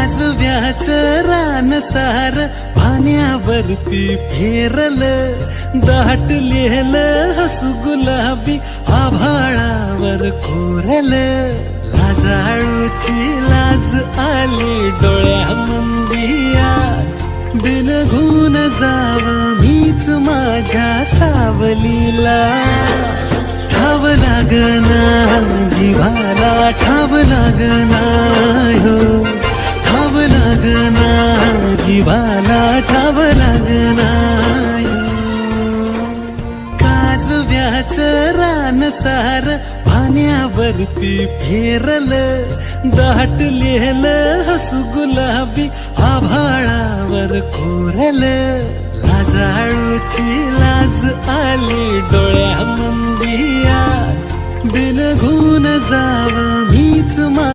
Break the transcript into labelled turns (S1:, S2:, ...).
S1: काजव्याचं रान सार पाण्यावरती फेरलं, दाटलेलं हसू गुलाबी आभाळावर कोरलं. लाजाळूची लाज आली डोळ्यामंदी आज, बिलगून जाव मीच माझ्या सावलीला. ठाव लागना जीवाला, ठाव लागना हो, ठाव लागना जीवाला, ठाव लागना हो. काजव्याचं रान सार पाण्यावरती फेरलं, दाटलेलं हसू गुलाबी आभाळावर कोरलं. लाजाळूची लाज आली डोळ्यामंदी आज, बिलगून जाव